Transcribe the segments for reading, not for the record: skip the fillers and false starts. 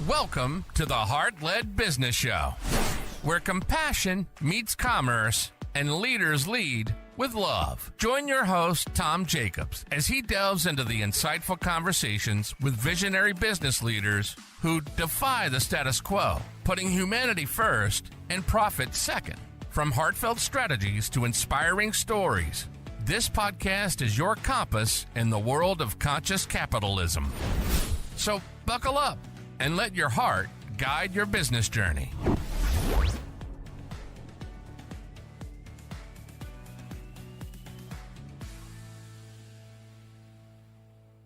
Welcome to the Heart-Led Business Show, where compassion meets commerce and leaders lead with love. Join your host, Tom Jacobs, as he delves into the insightful conversations with visionary business leaders who defy the status quo, putting humanity first and profit second. From heartfelt strategies to inspiring stories, this podcast is your compass in the world of conscious capitalism. So buckle up and let your heart guide your business journey.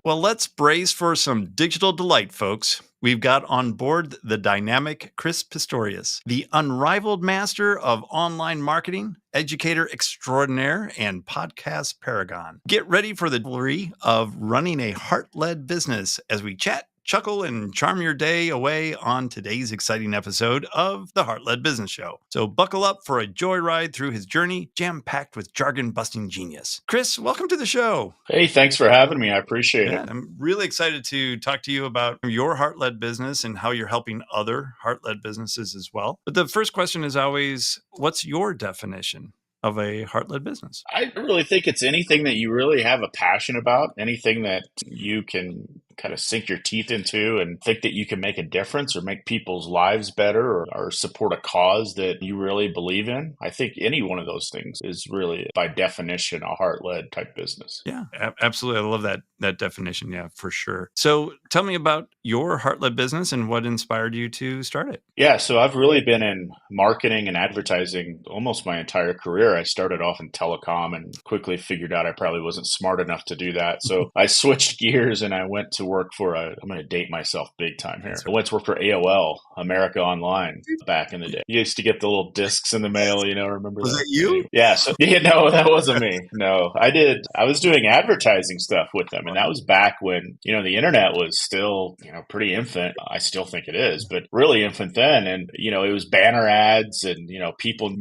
Well, let's brace for some digital delight, folks. We've got on board the dynamic Chris Pistorius, the unrivaled master of online marketing, educator extraordinaire, and podcast paragon. Get ready for the glory of running a heart-led business as we chat, chuckle, and charm your day away on today's exciting episode of the Heart-Led Business Show. So buckle up for a joyride through his journey, jam-packed with jargon-busting genius. Chris, welcome to the show. Hey, thanks for having me. I appreciate it. I'm really excited to talk to you about your heart-led business and how you're helping other heart-led businesses as well. But the first question is always, what's your definition of a heart-led business? I really think it's anything that you really have a passion about, anything that you can kind of sink your teeth into and think that you can make a difference or make people's lives better or support a cause that you really believe in. I think any one of those things is really, by definition, a heart-led type business. Yeah, absolutely. I love that definition. Yeah, for sure. So tell me about your heart-led business and what inspired you to start it. Yeah, so I've really been in marketing and advertising almost my entire career. I started off in telecom and quickly figured out I probably wasn't smart enough to do that. So I switched gears and I went to work for I'm going to date myself big time here. I went to work for AOL, America Online, back in the day. You used to get the little discs in the mail, rember Was that? that you? Yeah. So, no, that wasn't me. No, I was doing advertising stuff with them. And that was back when, the internet was still, pretty infant. I still think it is, but really infant then. And, it was banner ads and,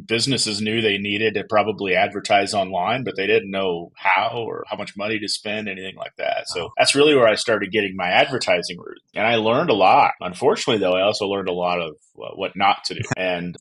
businesses knew they needed to probably advertise online, but they didn't know how or how much money to spend, anything like that. So that's really where I started getting my advertising route. And I learned a lot. Unfortunately, though, I also learned a lot of what not to do. And,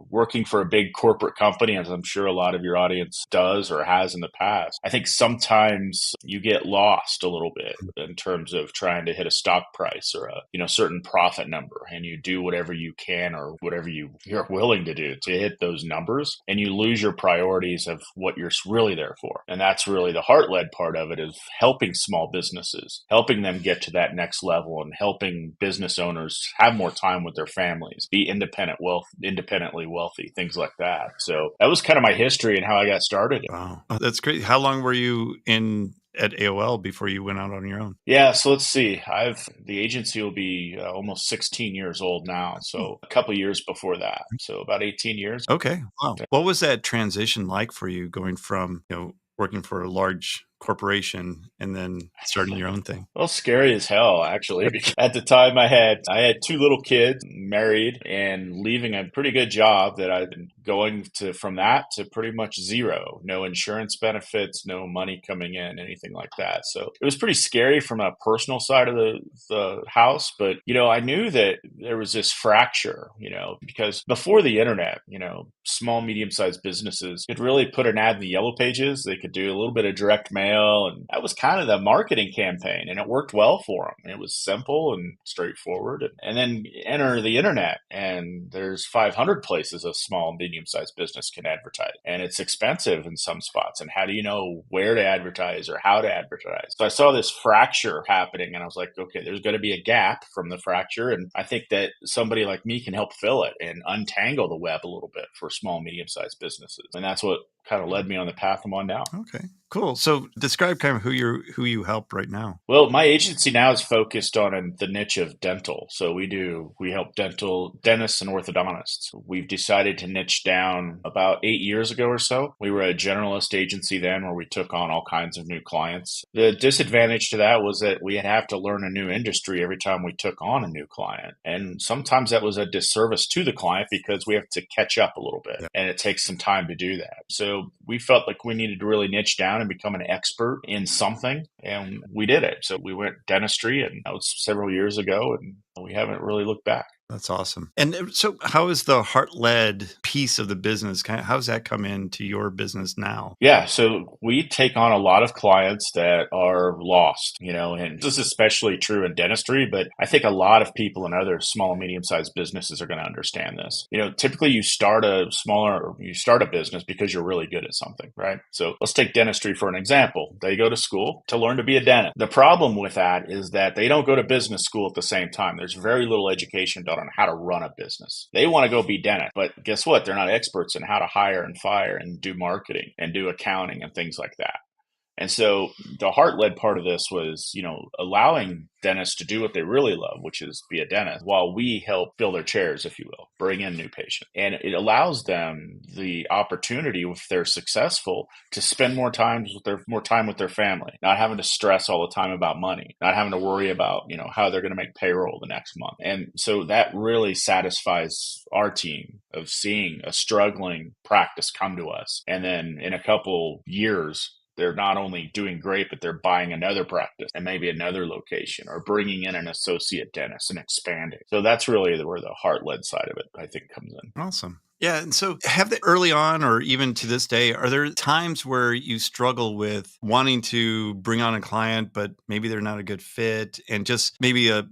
working for a big corporate company, as I'm sure a lot of your audience does or has in the past, I think sometimes you get lost a little bit in terms of trying to hit a stock price or a, certain profit number. And you do whatever you can or whatever you're willing to do to hit those numbers. And you lose your priorities of what you're really there for. And that's really the heart-led part of it, is helping small businesses, helping them get to that next level and helping business owners have more time with their families, be independently wealthy, things like that. So that was kind of my history and how I got started. Wow. Oh, that's great. How long were you at AOL before you went out on your own? Yeah, so let's see. The agency will be almost 16 years old now. So a couple of years before that. So about 18 years. Okay. Wow. What was that transition like for you, going from, working for a large corporation and then starting your own thing? Well, scary as hell, actually. Because at the time I had 2 little kids, married, and leaving a pretty good job that I'd been going to from that to pretty much zero. No insurance benefits, no money coming in, anything like that. So it was pretty scary from a personal side of the house. But, I knew that there was this fracture, because before the internet, small, medium-sized businesses could really put an ad in the yellow pages. They could do a little bit of direct mail. And that was kind of the marketing campaign, and it worked well for them. It was simple and straightforward. And then enter the internet, and there's 500 places a small and medium-sized business can advertise. And it's expensive in some spots. And how do you know where to advertise or how to advertise? So I saw this fracture happening, and I was like, okay, there's going to be a gap from the fracture. And I think that somebody like me can help fill it and untangle the web a little bit for small, medium-sized businesses. And that's what kind of led me on the path I'm on now. Okay, cool. So describe kind of who you help right now. Well, my agency now is focused on the niche of dental. So we help dentists and orthodontists. We've decided to niche down about 8 years ago or so. We were a generalist agency then, where we took on all kinds of new clients. The disadvantage to that was that we'd have to learn a new industry every time we took on a new client. And sometimes that was a disservice to the client because we have to catch up a little bit, and it takes some time to do that. So we felt like we needed to really niche down and become an expert in something, and we did it. So we went dentistry, and that was several years ago, and we haven't really looked back. That's awesome. And so how is the heart-led piece of the business, how's that come into your business now? Yeah, so we take on a lot of clients that are lost, and this is especially true in dentistry, but I think a lot of people in other small and medium-sized businesses are going to understand this. Typically you start a business because you're really good at something, right? So let's take dentistry for an example. They go to school to learn to be a dentist. The problem with that is that they don't go to business school at the same time. There's very little education done on how to run a business. They want to go be dentist, but guess what? They're not experts in how to hire and fire and do marketing and do accounting and things like that. And so the heart-led part of this was, allowing dentists to do what they really love, which is be a dentist, while we help fill their chairs, if you will, bring in new patients. And it allows them the opportunity, if they're successful, to spend more time with their family, not having to stress all the time about money, not having to worry about, how they're going to make payroll the next month. And so that really satisfies our team of seeing a struggling practice come to us. And then in a couple years, they're not only doing great, but they're buying another practice and maybe another location or bringing in an associate dentist and expanding. So that's really where the heart-led side of it, I think, comes in. Awesome. Yeah. And so have they early on, or even to this day, are there times where you struggle with wanting to bring on a client, but maybe they're not a good fit, and just maybe a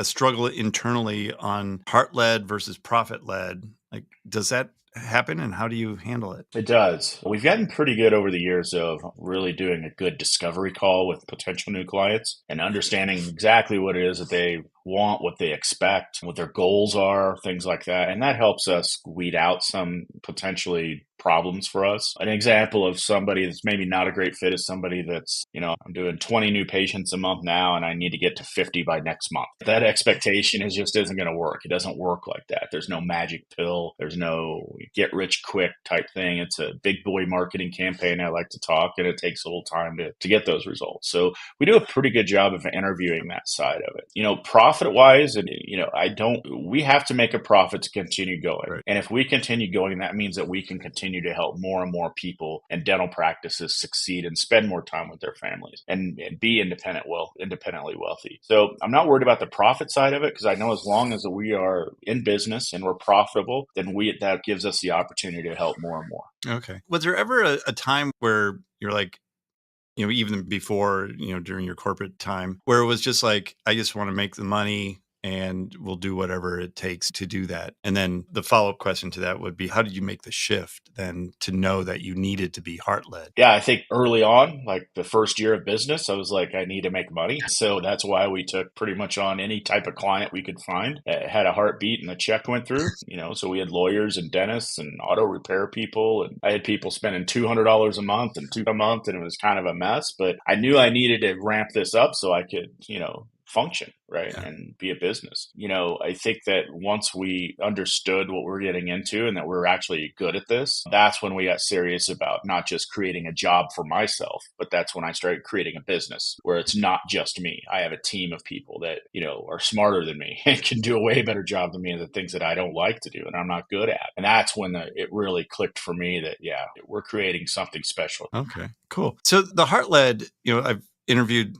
struggle internally on heart-led versus profit-led? Like, does that happen, and how do you handle it? It does. We've gotten pretty good over the years of really doing a good discovery call with potential new clients and understanding exactly what it is that they want, what they expect, what their goals are, things like that. And that helps us weed out some potentially problems for us. An example of somebody that's maybe not a great fit is somebody that's, I'm doing 20 new patients a month now and I need to get to 50 by next month. That expectation just isn't going to work. It doesn't work like that. There's no magic pill. There's no get rich quick type thing. It's a big boy marketing campaign, I like to talk, and it takes a little time to get those results. So we do a pretty good job of interviewing that side of it. Profit wise, and we have to make a profit to continue going. Right. And if we continue going, that means that we can continue to help more and more people and dental practices succeed and spend more time with their families and be independently wealthy. So I'm not worried about the profit side of it, because I know as long as we are in business and we're profitable, then that gives us the opportunity to help more and more. Okay. Was there ever a time where you're like, even before, during your corporate time, where it was just like, I just want to make the money and we'll do whatever it takes to do that? And then the follow-up question to that would be, how did you make the shift then to know that you needed to be heart-led? Yeah, I think early on, like the first year of business, I was like, I need to make money. So that's why we took pretty much on any type of client we could find that had a heartbeat and the check went through. So we had lawyers and dentists and auto repair people. And I had people spending $200 a month and and it was kind of a mess. But I knew I needed to ramp this up so I could, function, right? Yeah. And be a business. I think that once we understood what we're getting into and that we're actually good at this, that's when we got serious about not just creating a job for myself, but that's when I started creating a business where it's not just me. I have a team of people that, are smarter than me and can do a way better job than me in the things that I don't like to do and I'm not good at. And that's when it really clicked for me that, yeah, we're creating something special. Okay, cool. So the heart-led, I've interviewed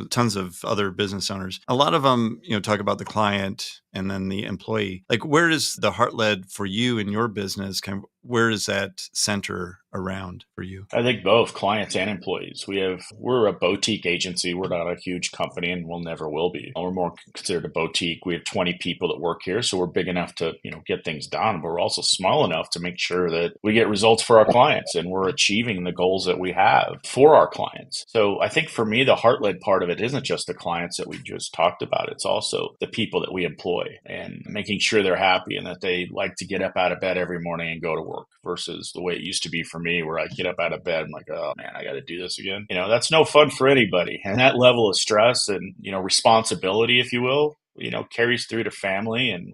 tons of other business owners. A lot of them, talk about the client and then the employee. Like, where is the heart-led for you in your business? Where does that center around for you? I think both clients and employees. We're a boutique agency. We're not a huge company and we'll never will be. We're more considered a boutique. We have 20 people that work here. So we're big enough to, get things done, but we're also small enough to make sure that we get results for our clients and we're achieving the goals that we have for our clients. So I think for me, the heart-led part of it isn't just the clients that we just talked about. It's also the people that we employ and making sure they're happy and that they like to get up out of bed every morning and go to work versus the way it used to be for me where I get up out of bed and like, oh man, I got to do this again. That's no fun for anybody. And that level of stress and, responsibility, if you will, carries through to family and,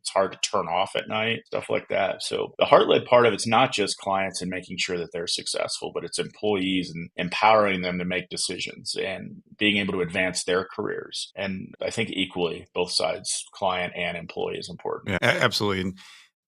it's hard to turn off at night, stuff like that. So the heart-led part of it's not just clients and making sure that they're successful, but it's employees and empowering them to make decisions and being able to advance their careers. And I think equally, both sides, client and employee, is important. Yeah, absolutely.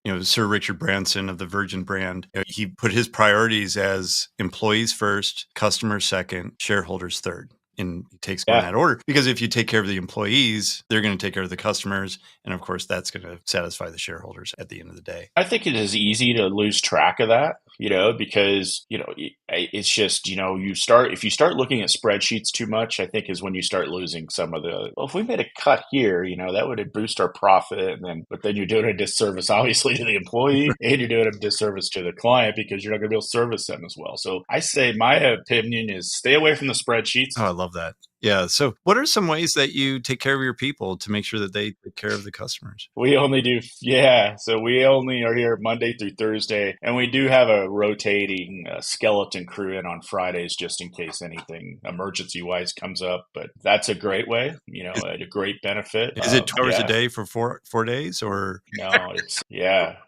And Sir Richard Branson of the Virgin brand, he put his priorities as employees first, customers second, shareholders third. and it takes on that order. Because if you take care of the employees, they're going to take care of the customers. And of course, that's going to satisfy the shareholders at the end of the day. I think it is easy to lose track of that, because, it's just, if you start looking at spreadsheets too much, I think is when you start losing some of if we made a cut here, that would boost our profit. But then you're doing a disservice, obviously, to the employee and you're doing a disservice to the client because you're not going to be able to service them as well. So I say my opinion is stay away from the spreadsheets. Oh, I love that. Yeah. So what are some ways that you take care of your people to make sure that they take care of the customers? We only do, So we only are here Monday through Thursday, and we do have a rotating skeleton crew in on Fridays just in case anything emergency-wise comes up. But that's a great way, a great benefit. Is it 2 hours a day for four days or? No,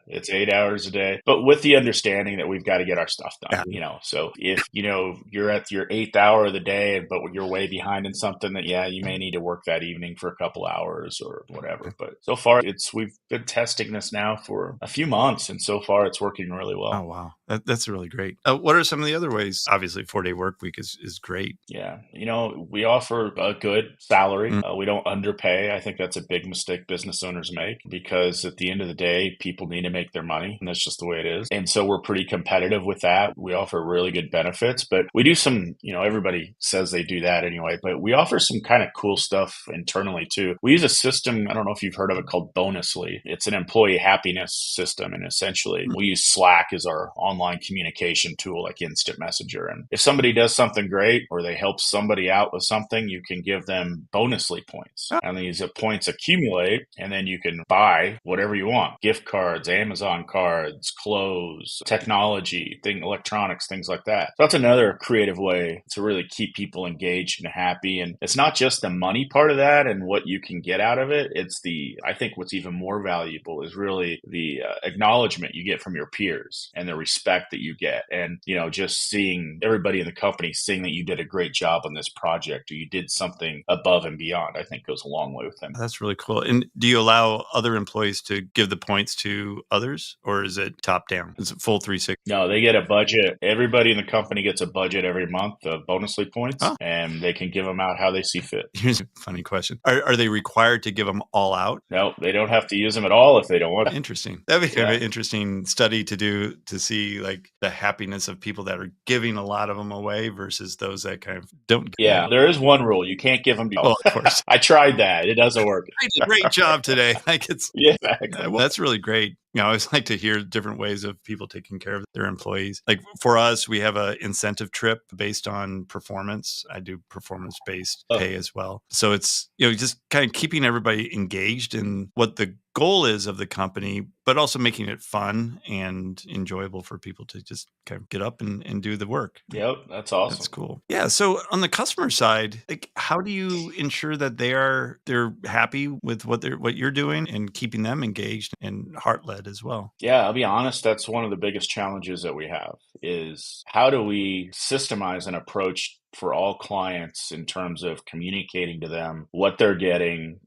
it's 8 hours a day, but with the understanding that we've got to get our stuff done, So if, you're at your 8th hour of the day, but you're way behind in something that, you may need to work that evening for a couple hours or whatever. But so far we've been testing this now for a few months, and so far it's working really well. Oh, wow. That's really great. What are some of the other ways? Obviously, 4-day work week is great. Yeah. We offer a good salary. We don't underpay. I think that's a big mistake business owners make because at the end of the day, people need to make their money, and that's just the way it is. And so we're pretty competitive with that. We offer really good benefits, but we do some, everybody says they do that anyway, but we offer some kind of cool stuff internally too. We use a system, I don't know if you've heard of it, called Bonusly. It's an employee happiness system, and essentially we use Slack as our online communication tool, like instant messenger. And if somebody does something great or they help somebody out with something, you can give them Bonusly points. And these points accumulate, and then you can buy whatever you want. Gift cards, Amazon cards, clothes, technology, electronics, things like that. So that's another creative way to really keep people engaged and happy. And it's not just the money part of that and what you can get out of it. I think what's even more valuable is really the acknowledgement you get from your peers and the respect that you get. And, just seeing everybody in the company seeing that you did a great job on this project or you did something above and beyond, I think goes a long way with them. That's really cool. And do you allow other employees to give the points to others, or is it top down? Is it full 360? No, they get a budget. Everybody in the company gets a budget every month of Bonusly points, and they can give them out how they see fit. Here's a funny question. Are they required to give them all out? No, they don't have to use them at all if they don't want to. Interesting. That'd be kind of an interesting study to do, to see like the happiness of people that are giving a lot of them away versus those that kind of don't. Yeah, there is one rule. You can't give them to Well, of course. I tried that. It doesn't work. I did a great job today. Yeah, exactly. Well, that's really great. I always like to hear different ways of people taking care of their employees. Like for us, we have an incentive trip based on performance. I do performance-based pay as well. So it's, just kind of keeping everybody engaged in what the goal is of the company, but also making it fun and enjoyable for people to just kind of get up and do the work. Yep, that's awesome. That's cool. Yeah. So on the customer side, like how do you ensure that they're happy with what you're doing and keeping them engaged and heart-led as well? Yeah, I'll be honest, that's one of the biggest challenges that we have is how do we systemize an approach for all clients in terms of communicating to them what they're getting,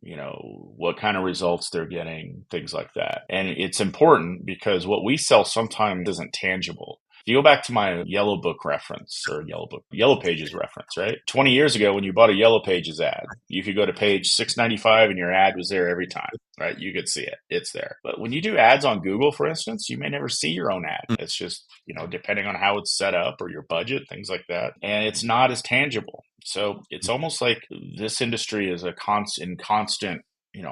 what kind of results they're getting, things like that. And it's important because what we sell sometimes isn't tangible. If you go back to my Yellow Book reference or Yellow Pages reference, right? 20 years ago, when you bought a Yellow Pages ad, you could go to page 695 and your ad was there every time, right? You could see it. It's there. But when you do ads on Google, for instance, you may never see your own ad. It's just, depending on how it's set up or your budget, things like that. And it's not as tangible. So it's almost like this industry is constant,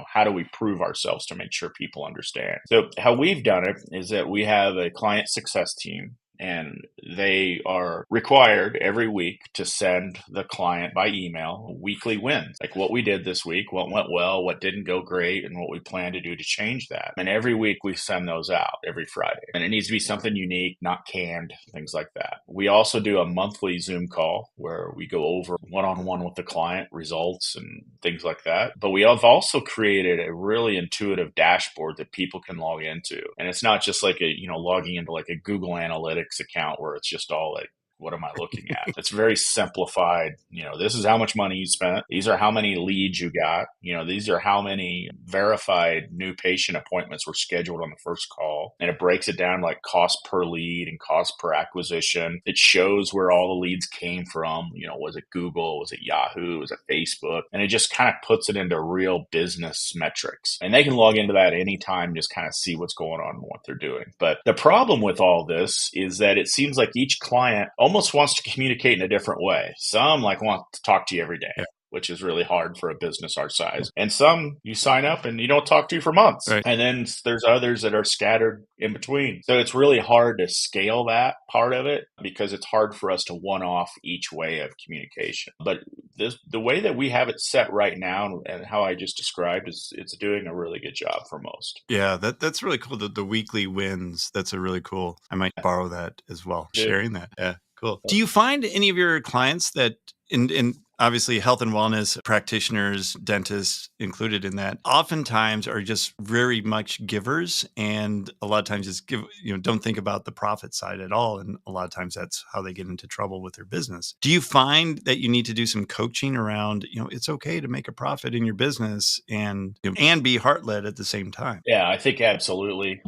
how do we prove ourselves to make sure people understand? So how we've done it is that we have a client success team, and they are required every week to send the client by email weekly wins, like what we did this week, what went well, what didn't go great, and what we plan to do to change that. And every week we send those out every Friday. And it needs to be something unique, not canned, things like that. We also do a monthly Zoom call where we go over one-on-one with the client results and things like that. But we have also created a really intuitive dashboard that people can log into. And it's not just like logging into like a Google Analytics account where it's just all like what am I looking at? It's very simplified. This is how much money you spent. These are how many leads you got. These are how many verified new patient appointments were scheduled on the first call. And it breaks it down like cost per lead and cost per acquisition. It shows where all the leads came from. Was it Google? Was it Yahoo? Was it Facebook? And it just kind of puts it into real business metrics. And they can log into that anytime, just kind of see what's going on and what they're doing. But the problem with all this is that it seems like each client almost wants to communicate in a different way. Some want to talk to you every day. Yeah. Which is really hard for a business our size. And some you sign up and you don't talk to for months. Right. And then there's others that are scattered in between. So it's really hard to scale that part of it because it's hard for us to one-off each way of communication. But the way that we have it set right now and how I just described is it's doing a really good job for most. Yeah, that's really cool. The weekly wins, that's a really cool. I might borrow that as well. Dude. Sharing that. Yeah, cool. Do you find any of your clients that in obviously health and wellness practitioners, dentists included in that, oftentimes are just very much givers, and a lot of times just don't think about the profit side at all, and a lot of times that's how they get into trouble with their business. Do you find that you need to do some coaching around it's okay to make a profit in your business and be heart-led at the same time? Yeah, I think absolutely.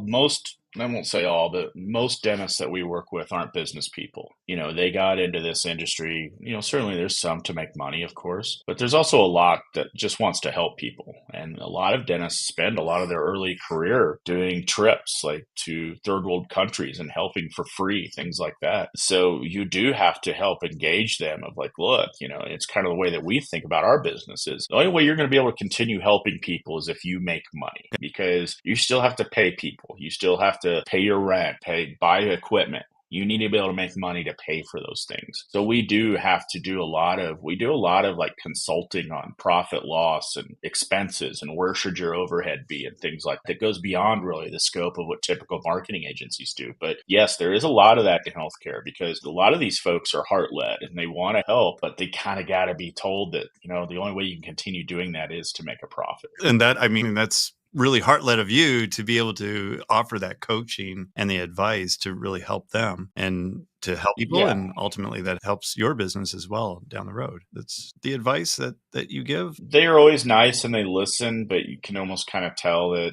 I won't say all, but most dentists that we work with aren't business people. They got into this industry. Certainly there's some to make money, of course, but there's also a lot that just wants to help people. And a lot of dentists spend a lot of their early career doing trips like to third world countries and helping for free, things like that. So you do have to help engage them of like, look, it's kind of the way that we think about our business is the only way you're going to be able to continue helping people is if you make money, because you still have to pay people. You still have to pay your rent, buy equipment. You need to be able to make money to pay for those things. So we do have to do a lot of like consulting on profit loss and expenses and where should your overhead be and things like that. Goes beyond really the scope of what typical marketing agencies do. But yes, there is a lot of that in healthcare because a lot of these folks are heart-led and they want to help, but they kind of got to be told that, the only way you can continue doing that is to make a profit. And that's really heart-led of you to be able to offer that coaching and the advice to really help them and to help people. Yeah. And ultimately that helps your business as well down the road. That's the advice that you give. They're always nice and they listen, but you can almost kind of tell that,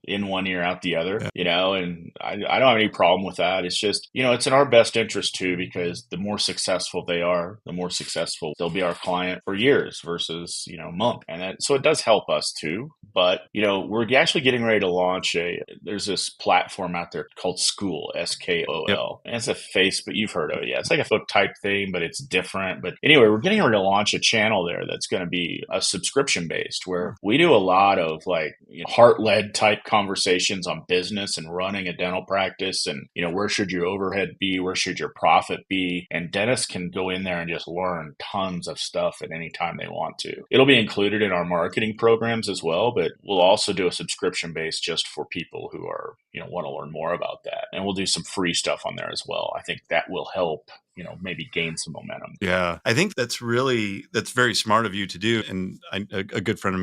in one ear out the other, and I don't have any problem with that. It's just, it's in our best interest too, because the more successful they are, the more successful they'll be our client for years versus, month. And so it does help us too. But, we're actually getting ready to launch there's this platform out there called School, SKOL. Yep. And it's a Facebook, you've heard of it. Yeah. It's like a book type thing, but it's different. But anyway, we're getting ready to launch a channel there that's going to be a subscription based where we do a lot of like heart-led type conversations on business and running a dental practice and, where should your overhead be? Where should your profit be? And dentists can go in there and just learn tons of stuff at any time they want to. It'll be included in our marketing programs as well, but we'll also do a subscription base just for people who are, want to learn more about that. And we'll do some free stuff on there as well. I think that will help, maybe gain some momentum. Yeah. I think that's very smart of you to do. And a good friend of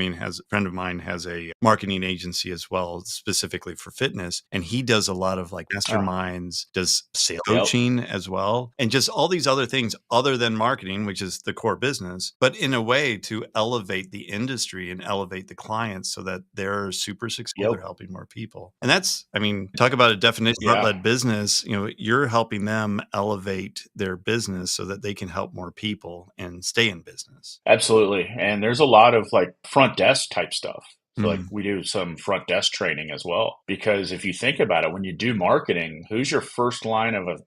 mine has a marketing agency as well, specifically for fitness. And he does a lot of like masterminds, does sales coaching as well. And just all these other things other than marketing, which is the core business, but in a way to elevate the industry and elevate the clients so that they're super successful. They're helping more people. And that's, talk about a definition of heart-led business. You're helping them elevate their business so that they can help more people and stay in business. Absolutely. And there's a lot of like front desk type stuff. So like we do some front desk training as well, because if you think about it, when you do marketing, who's your first line of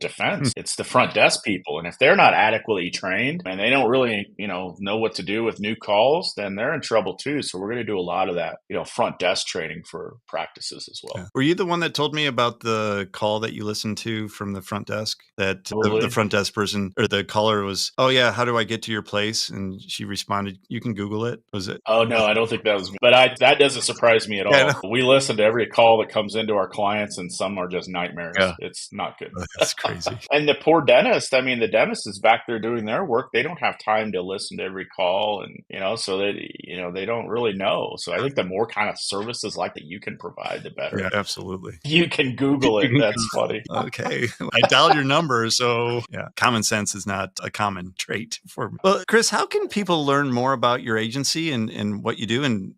defense? It's the front desk people. And if they're not adequately trained and they don't really, know what to do with new calls, then they're in trouble too. So we're going to do a lot of that, front desk training for practices as well. Yeah. Were you the one that told me about the call that you listened to from the front desk that the front desk person or the caller was, oh yeah, how do I get to your place? And she responded, you can Google it. Was it? Oh no, I don't think that was me. But But that doesn't surprise me at all. Yeah, We listen to every call that comes into our clients, and some are just nightmares. Yeah. It's not good. That's crazy. And the poor dentist, I mean, the dentist is back there doing their work. They don't have time to listen to every call. And, so they don't really know. So I think the more kind of services like that you can provide, the better. Yeah, absolutely. You can Google it. That's funny. Okay. I dialed your number. So yeah, common sense is not a common trait for me. Well, Chris, how can people learn more about your agency and what you do? And,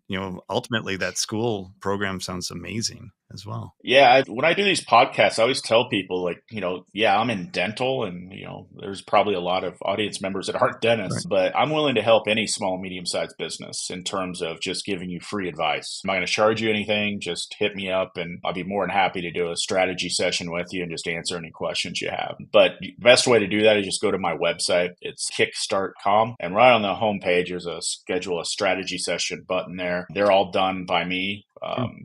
ultimately that school program sounds amazing as well. Yeah. When I do these podcasts, I always tell people I'm in dental and, there's probably a lot of audience members that aren't dentists, but I'm willing to help any small, medium-sized business in terms of just giving you free advice. I'm not going to charge you anything. Just hit me up and I'll be more than happy to do a strategy session with you and just answer any questions you have. But the best way to do that is just go to my website. It's kickstart.com. And right on the homepage, there's a schedule a strategy session button there. They're all done by me.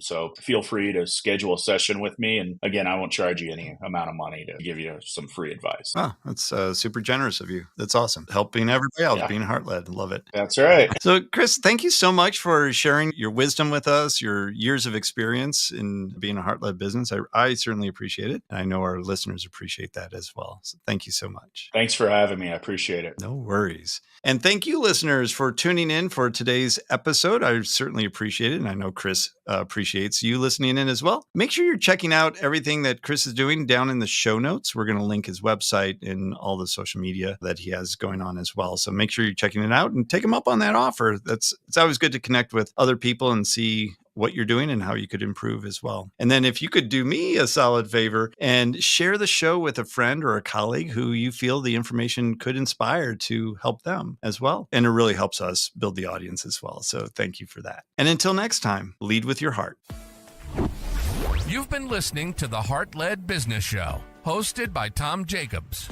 So feel free to schedule a session with me. And again, I won't charge you any amount of money to give you some free advice. Oh, that's super generous of you. That's awesome. Helping everybody else, being heart-led. Love it. That's right. So Chris, thank you so much for sharing your wisdom with us, your years of experience in being a heart-led business. I certainly appreciate it. And I know our listeners appreciate that as well. So thank you so much. Thanks for having me. I appreciate it. No worries. And thank you, listeners, for tuning in for today's episode. I certainly appreciate it. And I know Chris appreciates you listening in as well. Make sure you're checking out everything that Chris is doing down in the show notes. We're going to link his website and all the social media that he has going on as well. So make sure you're checking it out and take him up on that offer. It's always good to connect with other people and see what you're doing and how you could improve as well. And then if you could do me a solid favor and share the show with a friend or a colleague who you feel the information could inspire to help them as well. And it really helps us build the audience as well. So thank you for that. And until next time, lead with your heart. You've been listening to the Heart-Led Business Show, hosted by Tom Jacobs.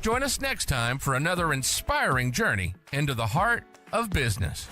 Join us next time for another inspiring journey into the heart of business.